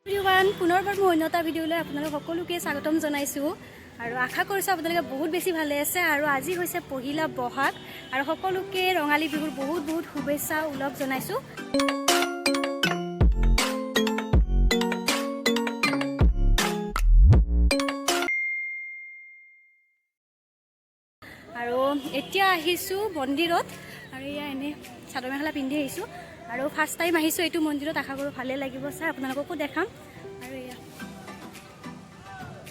Everyone পুনৰবাৰ মই অন্য এটা ভিডিঅ'লৈ আপোনালোক সকলোকে স্বাগতম জনাইছোঁ আৰু আশা কৰিছোঁ আপোনালোকে বহুত বেছি ভালে আছে আৰু আজি হৈছে পহিলা বহাগ আৰু সকলোকে ৰঙালী বিহুৰ বহুত শুভেচ্ছা উল্লেখ জনাইছোঁ। আৰু এতিয়া আহিছোঁ মন্দিৰত আৰু এয়া এনে চাদৰ মেখেলা পিন্ধি আহিছোঁ আৰু ফাৰ্ষ্ট টাইম আহিছোঁ এইটো মন্দিৰত। আশা কৰোঁ ভালে লাগিব চাই, আপোনালোককো দেখাম আৰু এয়া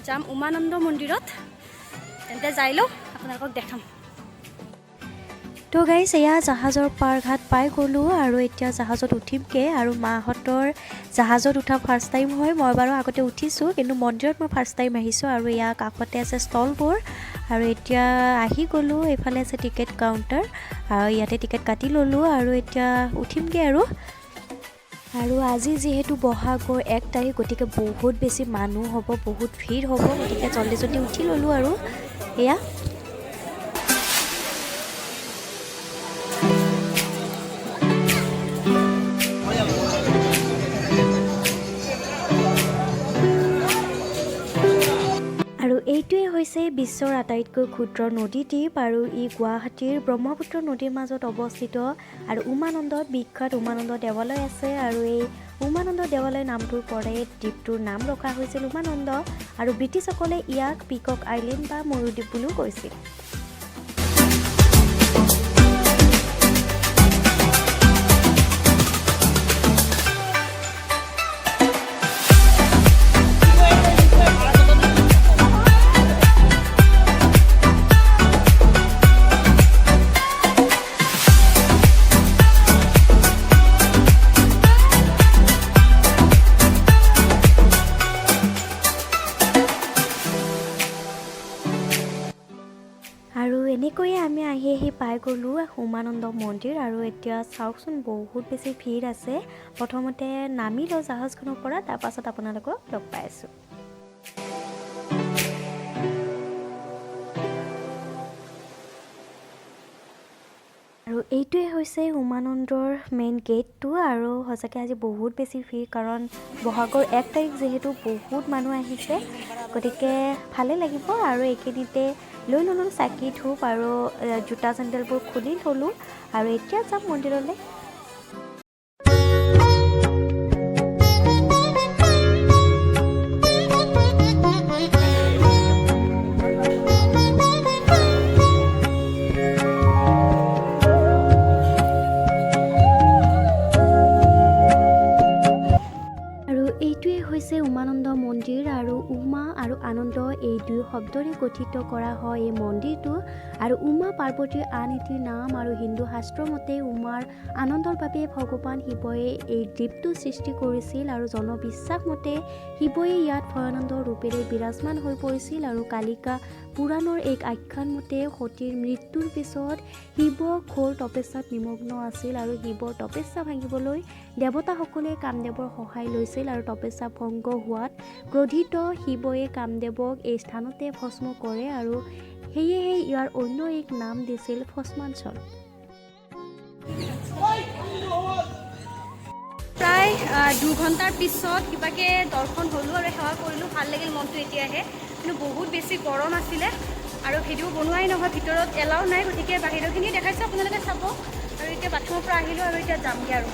যাম উমানন্দ মন্দিৰত, তেন্তে যাই লওঁ আপোনালোকক দেখাম। তো গাইছ এয়া জাহাজৰ পাৰঘাট পাই গ'লোঁ আৰু এতিয়া জাহাজত উঠিমগৈ আৰু মাহঁতৰ জাহাজত উঠা ফাৰ্ষ্ট টাইম হয়। মই বাৰু আগতে উঠিছোঁ কিন্তু মন্দিৰত মই ফাৰ্ষ্ট টাইম আহিছোঁ আৰু ইয়াৰ কাষতে আছে ষ্টলবোৰ আৰু এতিয়া আহি গ'লোঁ। এইফালে আছে টিকেট কাউণ্টাৰ আৰু ইয়াতে টিকেট কাটি ল'লোঁ আৰু এতিয়া উঠিমগৈ আৰু আজি যিহেতু বহাগৰ 1 তাৰিখ গতিকে বহুত বেছি মানুহ হ'ব, বহুত ভিৰ হ'ব, গতিকে জল্দি উঠি ল'লোঁ আৰু এয়া আৰু এইটোৱে হৈছে বিশ্বৰ আটাইতকৈ ক্ষুদ্ৰ নদীদ্বীপ আৰু ই গুৱাহাটীৰ ব্ৰহ্মপুত্ৰ নদীৰ মাজত অৱস্থিত আৰু উমানন্দত বিখ্যাত উমানন্দ দেৱালয় আছে আৰু এই উমানন্দ দেৱালয় নামটোৰ পৰাই দ্বীপটোৰ নাম ৰখা হৈছিল উমানন্দ আৰু ব্ৰিটিছসকলে ইয়াক পিকক আইলেণ্ড বা ময়ূৰদ্বীপ বুলিও কৈছিল। আৰু এনেকৈয়ে আমি আহি পাই গ'লোঁ উমানন্দ মন্দিৰ আৰু এতিয়া চাওকচোন বহুত বেছি ভিৰ আছে। প্ৰথমতে নামি লওঁ জাহাজখনৰ পৰা, তাৰপাছত আপোনালোকক লগ পাই আছোঁ। আৰু এইটোৱে হৈছে উমানন্দৰ মেইন গেটটো আৰু সঁচাকৈ আজি বহুত বেছি ভিৰ, কাৰণ বহাগৰ 1 তাৰিখ যিহেতু বহুত মানুহ আহিছে গতিকে ভালেই লাগিব। আৰু এইখিনিতে লৈ ল'লোঁ চাকি ধূপ আৰু জোতা চেণ্ডেলবোৰ খুলি থ'লোঁ আৰু এতিয়া যাম মন্দিৰলৈ। এইটোৱে হৈছে উমানন্দ মন্দিৰ আৰু উমা আৰু আনন্দ এই দুই শব্দৰে গঠিত কৰা হয় এই মন্দিৰটো। আৰু উমা পাৰ্বতীৰ আন এটি নাম আৰু হিন্দু শাস্ত্ৰৰ মতে উমাৰ আনন্দৰ বাবে ভগৱান শিৱই এই দ্বীপটো সৃষ্টি কৰিছিল আৰু জনবিশ্বাস মতে শিৱই ইয়াত ভয়ানন্দ ৰূপেৰে বিৰাজমান হৈ পৰিছিল আৰু কালিকা পুৰাণৰ এক আখ্যান মতে সতীৰ মৃত্যুৰ পিছত শিৱ ঘোৰ তপস্যাত নিমগ্ন আছিল আৰু শিৱৰ তপস্যা ভাঙিবলৈ দেৱতাসকলে কামদেৱৰ সহায় লৈছিল আৰু তপস্যা ভংগ হোৱাত ক্ৰোধিত শিৱই কামদেৱক এই স্থানতে ভস্ম কৰে আৰু সেয়েহে ইয়াৰ অন্য এক নাম দিছিল ভস্মাঞ্চল। প্ৰায় 2 ঘণ্টাৰ পিছত কিবাকে দৰ্শন হ'লোঁ আৰু সেৱা কৰিলোঁ, ভাল লাগিল মনটো এতিয়াহে। কিন্তু বহুত বেছি গৰম আছিলে আৰু ভিডিঅ' বনোৱাই নহয়, ভিতৰত এলাও নাই, গতিকে বাহিৰৰখিনি দেখাইছোঁ আপোনালোকে চাব। আৰু এতিয়া বাথৰুমৰ পৰা আহিলোঁ আৰু এতিয়া যামগৈ আৰু।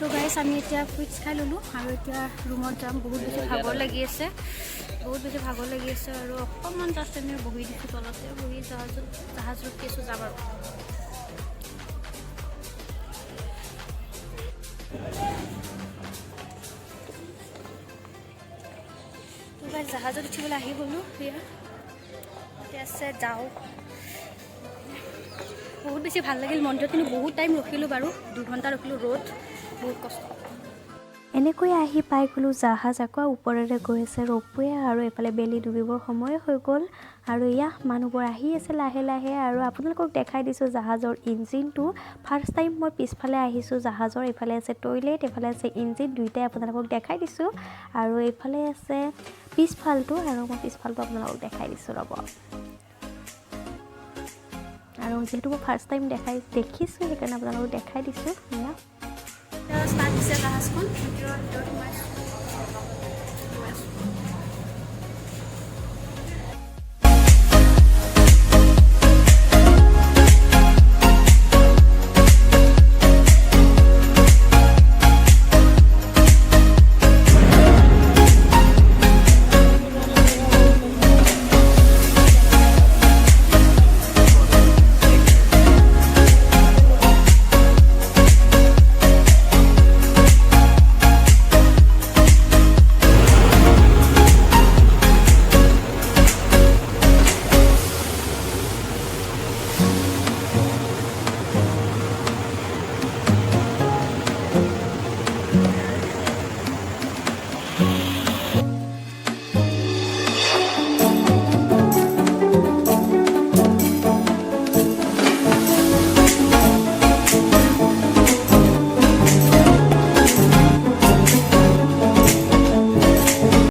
তো গাইছ আমি এতিয়া ফুইটছ খাই ল'লোঁ আৰু এতিয়া ৰুমত যাম। বহুত বেছি ভাগৰ লাগি আছে আৰু অকণমান জাষ্ট আমি বহি দিছোঁ, তলতে বহি জাহাজত কিছু যাম আৰু। তো গাইছ জাহাজত উঠিবলৈ আহি গ'লোঁ, এতিয়া আছে যাওঁ। বহুত বেছি ভাল লাগিল মন্দিৰত, কিন্তু বহুত টাইম ৰখিলোঁ বাৰু, 2 ঘণ্টা ৰখিলোঁ, ৰ'দ বহুত কষ্ট। এনেকৈ আহি পাই গ'লোঁ জাহাজ, আকৌ ওপৰেৰে গৈ আছে ৰ'পৱে আৰু এইফালে বেলি ডুবিবৰ সময় হৈ গ'ল আৰু এয়া মানুহবোৰ আহি আছে লাহে লাহে আৰু আপোনালোকক দেখাই দিছোঁ জাহাজৰ ইঞ্জিনটো। ফাৰ্ষ্ট টাইম মই পিছফালে আহিছোঁ জাহাজৰ, এইফালে আছে টয়লেট, এইফালে আছে ইঞ্জিন, দুইটাই আপোনালোকক দেখাই দিছোঁ আৰু এইফালে আছে পিছফালটো আৰু মই পিছফালটো আপোনালোকক দেখাই দিছোঁ ৰ'ব। আৰু যিহেতু মই ফাৰ্ষ্ট টাইম দেখিছোঁ সেইকাৰণে আপোনালোকক দেখাই দিছোঁ। ষ্টাৰ্ট হৈছে জাহাজখন ভিতৰত সোমাইছোঁ।